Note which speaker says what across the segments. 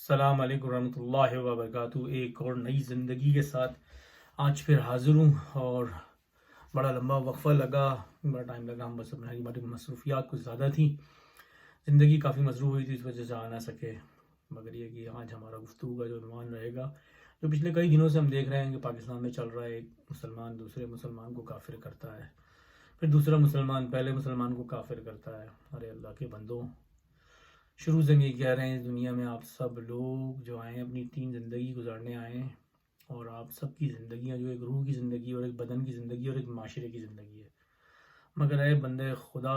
Speaker 1: السلام علیکم ورحمۃ اللہ وبرکاتہ۔ ایک اور نئی زندگی کے ساتھ آج پھر حاضر ہوں، اور بڑا لمبا وقفہ لگا، بڑا ٹائم لگا۔ ہم بس ہماری مصروفیات کچھ زیادہ تھیں، زندگی کافی مصروف ہوئی تھی، اس وجہ سے آ نہ سکے۔ مگر یہ کہ آج ہمارا گفتگو کا جو عنوان رہے گا، جو پچھلے کئی دنوں سے ہم دیکھ رہے ہیں کہ پاکستان میں چل رہا ہے، ایک مسلمان دوسرے مسلمان کو کافر کرتا ہے، پھر دوسرا مسلمان پہلے مسلمان کو کافر کرتا ہے۔ ارے اللہ کے بندوں، شروع سے ہم یہ کہہ رہے ہیں، اس دنیا میں آپ سب لوگ جو آئے ہیں اپنی تین زندگی گزارنے آئے ہیں، اور آپ سب کی زندگیاں جو ایک روح کی زندگی اور ایک بدن کی زندگی اور ایک معاشرے کی زندگی ہے۔ مگر اے بندے خدا،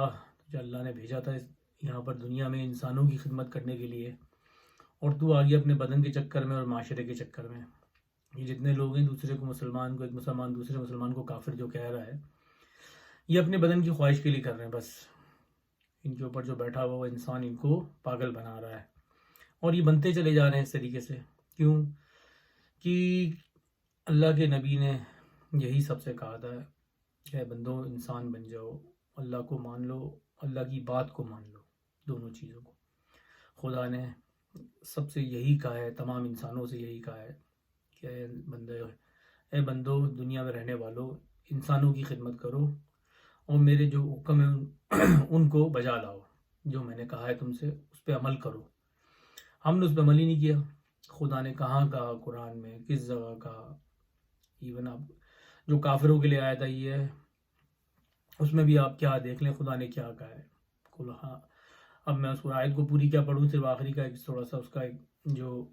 Speaker 1: جو اللہ نے بھیجا تھا یہاں پر دنیا میں انسانوں کی خدمت کرنے کے لیے، اور تو آ گیا اپنے بدن کے چکر میں اور معاشرے کے چکر میں۔ یہ جتنے لوگ ہیں، دوسرے کو مسلمان کو، ایک مسلمان دوسرے مسلمان کو کافر جو کہہ رہا ہے، یہ اپنے بدن کی خواہش کے لیے کر رہے ہیں بس۔ ان کے اوپر جو بیٹھا ہوا وہ انسان ان کو پاگل بنا رہا ہے، اور یہ بنتے چلے جا رہے ہیں اس طریقے سے۔ کیوں کہ اللہ کے نبی نے یہی سب سے کہا تھا کہ بندوں انسان بن جاؤ، اللہ کو مان لو، اللہ کی بات کو مان لو، دونوں چیزوں کو۔ خدا نے سب سے یہی کہا ہے، تمام انسانوں سے یہی کہا ہے کہ اے بندو دنیا میں رہنے والوں، انسانوں کی خدمت کرو، اور میرے جو حکم ہیں ان کو بجا لاؤ، جو میں نے کہا ہے تم سے اس پہ عمل کرو۔ ہم نے اس پہ عمل ہی نہیں کیا۔ خدا نے کہاں کہا قرآن میں، کس جگہ کہا؟ ایون آپ جو کافروں کے لیے آیا تھا یہ ہے، اس میں بھی آپ کیا دیکھ لیں خدا نے کیا کہا ہے۔ ہاں، اب میں اس کو آیت کو پوری کیا پڑھوں، صرف آخری کا ایک تھوڑا سا اس کا ایک جو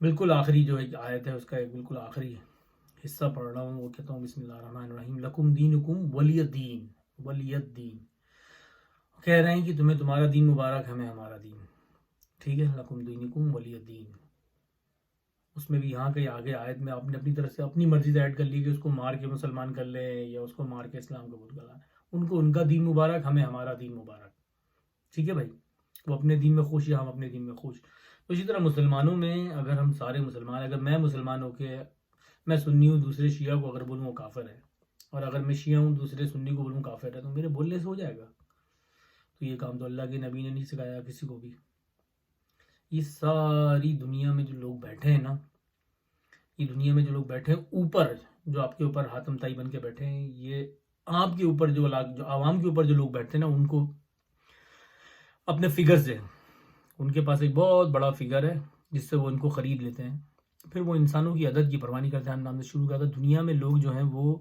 Speaker 1: بالکل آخری جو ایک آیت ہے، اس کا ایک بالکل آخری حصہ پڑھ رہا ہوں۔ وہ کہتا ہوں بسم اللہ الرحمن الرحیم، لکم دینکم ولی دین، ولی الدین۔ کہہ رہے ہیں کہ تمہیں تمہارا دین مبارک، ہمیں ہمارا دین، ٹھیک ہے، لکم دینکم ولی الدین۔ اس میں بھی یہاں کے آگے آیت میں آپ نے اپنی طرف سے اپنی مرضی سے ایڈ کر لی کہ اس کو مار کے مسلمان کر لے، یا اس کو مار کے اسلام قبول کر لے۔ ان کو ان کا دین مبارک، ہمیں ہمارا دین مبارک، ٹھیک ہے بھائی۔ وہ اپنے دین میں خوش، یا ہم اپنے دین میں خوش۔ تو اسی طرح مسلمانوں میں اگر ہم سارے مسلمان، اگر میں مسلمان ہو کے میں سنی ہوں، دوسرے شیعہ کو اگر بولوں وہ کافر ہے، اور اگر میں شیعہ ہوں دوسرے سنی کو بولوں کافر ہے، تو میرے بولنے سے ہو جائے گا؟ تو یہ کام تو اللہ کے نبی نے نہیں سکھایا کسی کو بھی۔ یہ ساری دنیا میں جو لوگ بیٹھے ہیں نا، یہ دنیا میں جو لوگ بیٹھے ہیں اوپر، جو آپ کے اوپر حاتم طائی بن کے بیٹھے ہیں، یہ آپ کے اوپر جو عوام کے اوپر جو لوگ بیٹھتے ہیں نا، ان کو اپنے فگر سے، ان کے پاس ایک بہت بڑا فگر ہے جس سے وہ ان کو خرید لیتے ہیں، پھر وہ انسانوں کی عدد کی پرواہ نہیں کرتے ہیں۔ ہم نام سے شروع کیا تھا، دنیا میں لوگ جو ہیں وہ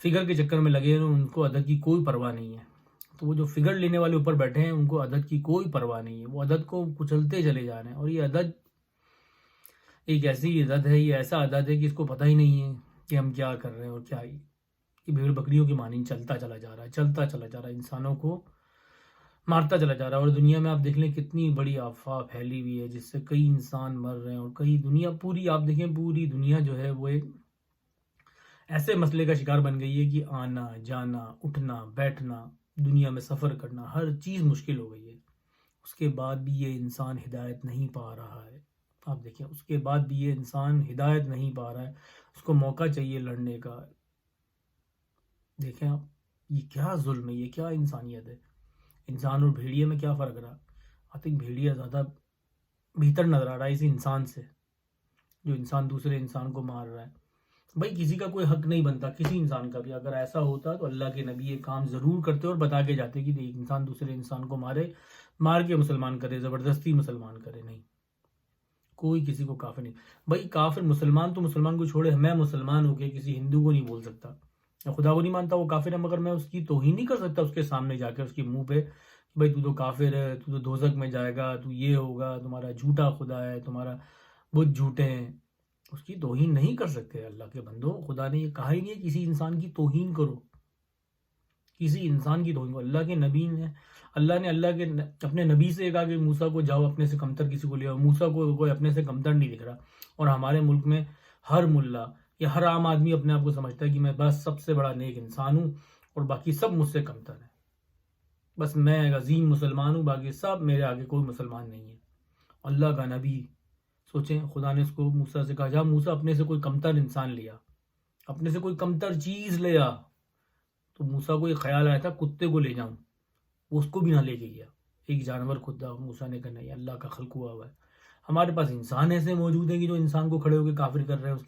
Speaker 1: فگر کے چکر میں لگے ہیں، ان کو عدد کی کوئی پرواہ نہیں ہے۔ تو وہ جو فگر لینے والے اوپر بیٹھے ہیں، ان کو عدد کی کوئی پرواہ نہیں ہے، وہ عدد کو کچلتے چلے جا رہے ہیں۔ اور یہ عدد ایک ایسی عدد ہے، یہ ایسا عدد ہے کہ اس کو پتہ ہی نہیں ہے کہ ہم کیا کر رہے ہیں، اور کیا ہی کہ بھیڑ بکریوں کی مانند چلتا چلا جا رہا ہے، چلتا چلا جا رہا ہے، انسانوں کو مارتا چلا جا رہا ہے۔ اور دنیا میں آپ دیکھ لیں کتنی بڑی افواہ پھیلی ہوئی ہے، جس سے کئی انسان مر رہے ہیں، اور کئی دنیا پوری، آپ دیکھیں پوری دنیا جو ہے وہ ایک ایسے مسئلے کا شکار بن گئی ہے کہ آنا جانا، اٹھنا بیٹھنا، دنیا میں سفر کرنا، ہر چیز مشکل ہو گئی ہے۔ اس کے بعد بھی یہ انسان ہدایت نہیں پا رہا ہے۔ آپ دیکھیں، اس کے بعد بھی یہ انسان ہدایت نہیں پا رہا ہے، اس کو موقع چاہیے لڑنے کا۔ دیکھیں آپ، یہ کیا ظلم ہے، یہ کیا انسانیت ہے۔ انسان اور بھیڑیے میں کیا فرق رہا؟ آئی تھنک بھیڑیا زیادہ بہتر نظر آ رہا ہے اسی انسان سے، جو انسان دوسرے انسان کو مار رہا ہے۔ بھائی کسی کا کوئی حق نہیں بنتا، کسی انسان کا بھی۔ اگر ایسا ہوتا تو اللہ کے نبی یہ کام ضرور کرتے اور بتا کے جاتے کہ ایک انسان دوسرے انسان کو مارے، مار کے مسلمان کرے، زبردستی مسلمان کرے، نہیں، کوئی کسی کو کافر نہیں۔ بھائی کافر مسلمان تو مسلمان کو چھوڑے، میں مسلمان ہو کے کسی ہندو کو نہیں بول سکتا، میں خدا کو نہیں مانتا وہ کافر ہے، مگر میں اس کی توہین نہیں کر سکتا اس کے سامنے جا کے، اس کے منہ پہ کہ بھائی تو تو کافر ہے، تو دوزخ میں جائے گا، تو یہ ہوگا، تمہارا جھوٹا خدا ہے، تمہارا بت جھوٹے ہیں۔ اس کی توہین نہیں کر سکتے اللہ کے بندوں۔ خدا نے یہ کہا ہی نہیں کسی انسان کی توہین کرو، کسی انسان کی توہین کرو۔ اللہ نے اپنے نبی سے کہا کہ موسیٰ کو جاؤ اپنے سے کمتر کسی کو لے آؤ۔ موسیٰ کو کوئی اپنے سے کمتر نہیں دکھ رہا، اور ہمارے ملک میں ہر ملا یا ہر عام آدمی اپنے آپ کو سمجھتا ہے کہ میں بس سب سے بڑا نیک انسان ہوں، اور باقی سب مجھ سے کمتر ہیں، بس میں عظیم مسلمان ہوں، باقی سب میرے آگے کوئی مسلمان نہیں ہے۔ اللہ کا نبی، سوچیں، خدا نے اس کو موسیٰ سے کہا جا موسیٰ اپنے سے کوئی کمتر انسان لیا، اپنے سے کوئی کمتر چیز لیا۔ تو موسیٰ کو یہ خیال آیا تھا کتے کو لے جاؤں، وہ اس کو بھی نہ لے کے گیا، ایک جانور خدا۔ موسیٰ نے کہا نہیں، اللہ کا خلق ہوا ہے، ہمارے پاس انسان ایسے موجود ہیں کہ جو انسان کو کھڑے ہو کے کافر کر رہے ہیں، اس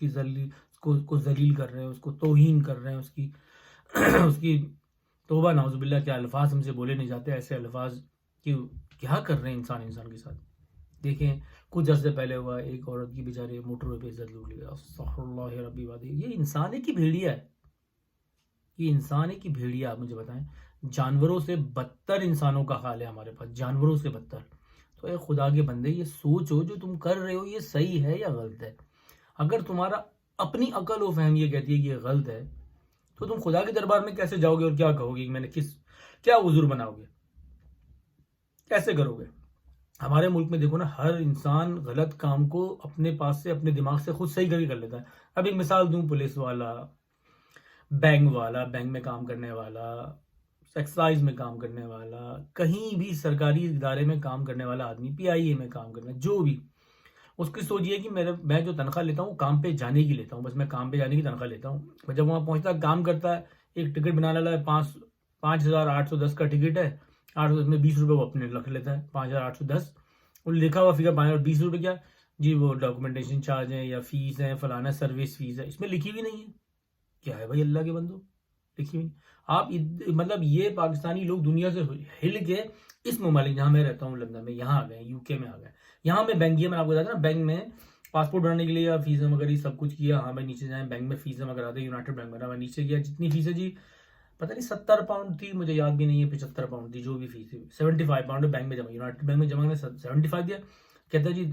Speaker 1: کو ذلیل کر رہے ہیں، اس کو توہین کر رہے ہیں، اس کی توبہ نعوذ باللہ، کیا الفاظ ہم سے بولے نہیں جاتے ایسے الفاظ کہ کیا کر رہے ہیں انسان کے ساتھ. دیکھیں کچھ عرصے پہلے ہوا ایک عورت کی بیچارے موٹر پہ عزت لوٹ لیا. استغفر اللہ ربی وادی. یہ انسان ہے کہ بھیڑیا ہے؟ یہ انسان ہے کہ بھیڑیا؟ آپ مجھے بتائیں. جانوروں سے بدتر انسانوں کا حال ہے ہمارے پاس، جانوروں سے بدتر. تو اے خدا کے بندے، یہ سوچو جو تم کر رہے ہو یہ صحیح ہے یا غلط ہے. اگر تمہارا اپنی عقل و فہم یہ کہتی ہے کہ یہ غلط ہے تو تم خدا کے دربار میں کیسے جاؤ گے اور کیا کہو گے؟ میں نے کیا عذر بناؤ گے؟ کیسے کرو گے؟ ہمارے ملک میں دیکھو نا، ہر انسان غلط کام کو اپنے پاس سے، اپنے دماغ سے خود صحیح کر لیتا ہے. اب ایک مثال دوں، پولیس والا، بینک میں کام کرنے والا، ایکسائز میں کام کرنے والا، کہیں بھی سرکاری ادارے میں کام کرنے والا آدمی، پی آئی اے میں کام کرنا، جو بھی، اس کی سوچ یہ کہ میں جو تنخواہ لیتا ہوں کام پہ جانے کی لیتا ہوں، بس میں کام پہ جانے کی تنخواہ لیتا ہوں. جب وہاں پہنچتا ہے کام کرتا ہے، ایک ٹکٹ بنا لا ہے، 5,810 کا ٹکٹ ہے، 810 میں 20 روپے وہ اپنے رکھ لیتا ہے. 5,810 وہ لکھا ہوا فگر، 520 روپے کیا جی وہ ڈاکومنٹیشن چارج ہے یا فیس ہے، فلانا سروس فیس ہے، اس میں لکھی ہوئی نہیں ہے. کیا ہے بھائی اللہ کے بندو، لکھی ہوئی. آپ مطلب یہ پاکستانی لوگ دنیا سے ہل کے اس ممالک جہاں میں رہتا ہوں لندن میں، یہاں آ گئے، یو کے میں آ گئے. یہاں میں بینک، یہ میں آپ کو بتاتا نا، بینک میں پاسپورٹ بنانے کے لیے فیس جمع کری، سب کچھ کیا. ہاں بھائی نیچے جائیں، بینک میں فیس جمع کراتے، یونائٹڈ بینک میں نیچے گیا، جتنی فیس ہے جی پتہ نہیں 70 پاؤنڈ تھی، مجھے یاد بھی نہیں ہے، 75 پاؤنڈ تھی، جو بھی فیس تھی. 75 پاؤنڈ بینک میں جمع، یونائٹڈ بینک میں جمع کرنے 75 دیا. کہتا ہے جی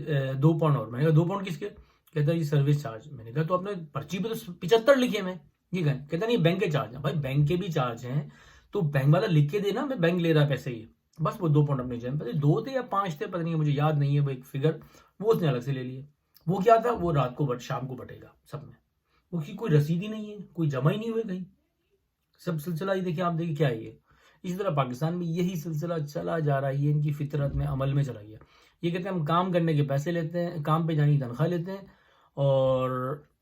Speaker 1: 2 پاؤنڈ اور. میں نے کہا 2 پاؤنڈ کس کے؟ کہتا ہے جی سروس چارج. میں نے کہا تو آپ نے پرچی پہ تو 75 لکھے میں یہ کہیں. کہتا نہیں بینک کے چارج ہیں. بھائی بینک کے بھی چارج ہیں تو بینک والا لکھ کے دے نا، میں بینک لے رہا پیسے ہی، بس وہ 2 پاؤنڈ اپنے جیب میں، 2 تھے یا 5 تھے پتہ نہیں، مجھے یاد نہیں ہے وہ ایک فگر، وہ اس نے الگ سے لے لیے. وہ کیا تھا، وہ رات کو شام کو بٹے گا سب میں، وہ کی کوئی رسید ہی نہیں ہے، کوئی جمع ہی نہیں ہوئے کہیں. سب سلسلہ یہ دیکھیں آپ، دیکھیں کیا ہے یہ. اسی طرح پاکستان میں یہی سلسلہ چلا جا رہا ہے، یہ ان کی فطرت میں عمل میں چلا گیا. یہ کہتے ہیں ہم کام کرنے کے پیسے لیتے ہیں، کام پہ جانے کی تنخواہ لیتے ہیں، اور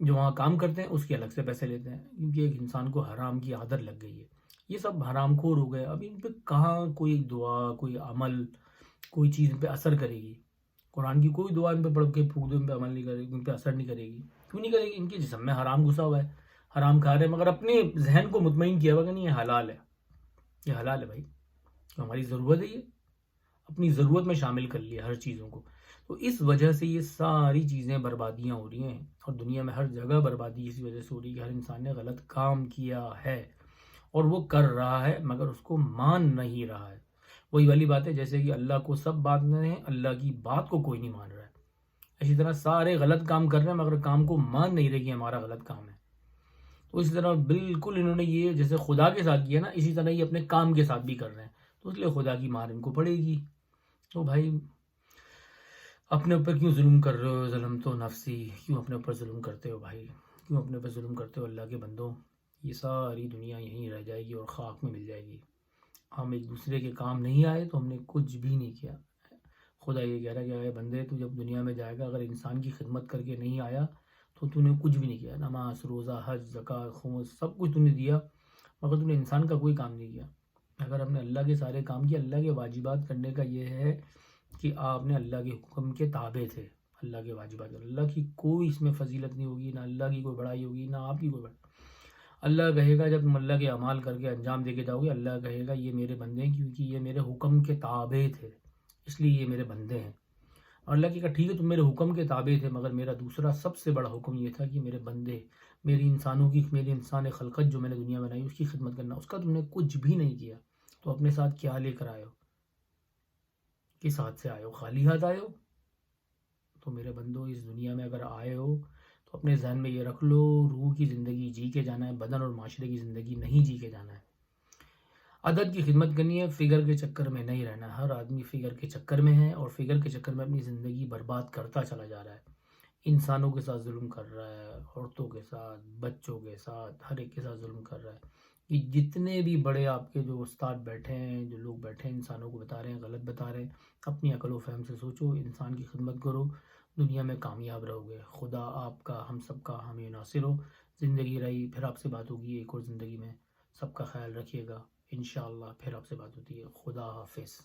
Speaker 1: جو وہاں کام کرتے ہیں اس کے الگ سے پیسے لیتے ہیں، کیونکہ ایک انسان کو حرام کی عادت لگ گئی ہے. یہ سب حرام خور ہو گئے. اب ان پہ کہاں کوئی دعا، کوئی عمل، کوئی چیز ان پہ اثر کرے گی؟ قرآن کی کوئی دعا ان پہ پڑھ کے پھونک دو، ان پہ عمل نہیں کرے گی، ان پہ اثر نہیں کرے گی. کیوں نہیں کرے گی؟ ان کے جسم میں حرام گھسا ہوا ہے، حرام کھا رہے ہیں، مگر اپنے ذہن کو مطمئن کیا ہوا کہ نہیں یہ حلال ہے، یہ حلال ہے بھائی، تو ہماری ضرورت ہے، یہ اپنی ضرورت میں شامل کر لیا ہر چیزوں کو. تو اس وجہ سے یہ ساری چیزیں بربادیاں ہو رہی ہیں، اور دنیا میں ہر جگہ بربادی اسی وجہ سے ہو رہی ہے کہ ہر انسان نے غلط کام کیا ہے اور وہ کر رہا ہے مگر اس کو مان نہیں رہا ہے. وہی والی بات ہے جیسے کہ اللہ کو سب بات نہیں ہے، اللہ کی بات کو کوئی نہیں مان رہا ہے. اسی طرح سارے غلط کام کر رہے ہیں مگر کام کو مان نہیں رہے کہ ہمارا غلط کام ہے. تو اسی طرح بالکل انہوں نے یہ جیسے خدا کے ساتھ کیا نا، اسی طرح یہ اپنے کام کے ساتھ بھی کر رہے ہیں، تو اس لیے خدا کی مار ان کو پڑے گی. تو بھائی اپنے اوپر کیوں ظلم کر رہے ہو؟ ظلم تو نفسی، کیوں اپنے اوپر ظلم کرتے ہو بھائی؟ کیوں اپنے اوپر ظلم کرتے ہو اللہ کے بندوں؟ یہ ساری دنیا یہیں رہ جائے گی اور خاک میں مل جائے گی. ہم ایک دوسرے کے کام نہیں آئے تو ہم نے کچھ بھی نہیں کیا. خدا یہ کہہ رہا ہے کہ اے بندے تو جب دنیا میں جائے گا اگر انسان کی خدمت کر کے نہیں آیا تو نے کچھ بھی نہیں کیا. نماز، روزہ، حج، زکوٰۃ، خمس سب کچھ تم نے دیا مگر تم نے انسان کا کوئی کام نہیں کیا. اگر ہم نے اللہ کے سارے کام کیے، اللہ کے واجبات کرنے کا یہ ہے کہ آپ نے اللہ کے حکم کے تابع تھے، اللہ کے واجبات. اللہ کی کوئی اس میں فضیلت نہیں ہوگی، نہ اللہ کی کوئی بڑائی ہوگی، نہ آپ کی کوئی بڑائی. اللہ کہے گا جب تم اللہ کے اعمال کر کے انجام دے کے جاؤ گے، اللہ کہے گا یہ میرے بندے ہیں کیونکہ یہ میرے حکم کے تابع تھے، اس لیے یہ میرے بندے ہیں. اور اللہ کی کہا ٹھیک ہے تم میرے حکم کے تابع تھے مگر میرا دوسرا سب سے بڑا حکم یہ تھا کہ میرے بندے، میری انسان خلقت جو میں نے دنیا بنائی اس کی خدمت کرنا. اس کا تم نے کچھ بھی نہیں کیا. تو اپنے ساتھ کیا لے کر آئے ہو؟ کس ہاتھ سے آئے ہو؟ خالی ہاتھ آئے ہو؟ تو میرے بندو اس دنیا میں اگر آئے ہو تو اپنے ذہن میں یہ رکھ لو، روح کی زندگی جی کے جانا ہے، بدن اور معاشرے کی زندگی نہیں جی کے جانا ہے. عدد کی خدمت کرنی ہے، فگر کے چکر میں نہیں رہنا. ہر آدمی فگر کے چکر میں ہے اور فگر کے چکر میں اپنی زندگی برباد کرتا چلا جا رہا ہے. انسانوں کے ساتھ ظلم کر رہا ہے، عورتوں کے ساتھ، بچوں کے ساتھ، ہر ایک کے ساتھ ظلم کر رہا ہے. یہ جتنے بھی بڑے آپ کے جو استاد بیٹھے ہیں، جو لوگ بیٹھے ہیں، انسانوں کو بتا رہے ہیں، غلط بتا رہے ہیں، اپنی عقل و فہم سے سوچو، انسان کی خدمت کرو، دنیا میں کامیاب رہو گے. خدا آپ کا، ہم سب کا حامی و ناصر ہو. زندگی رہی، پھر آپ سے بات ہوگی ایک اور زندگی میں. سب کا خیال رکھیے گا، انشاءاللہ پھر آپ سے بات ہوتی ہے. خدا حافظ.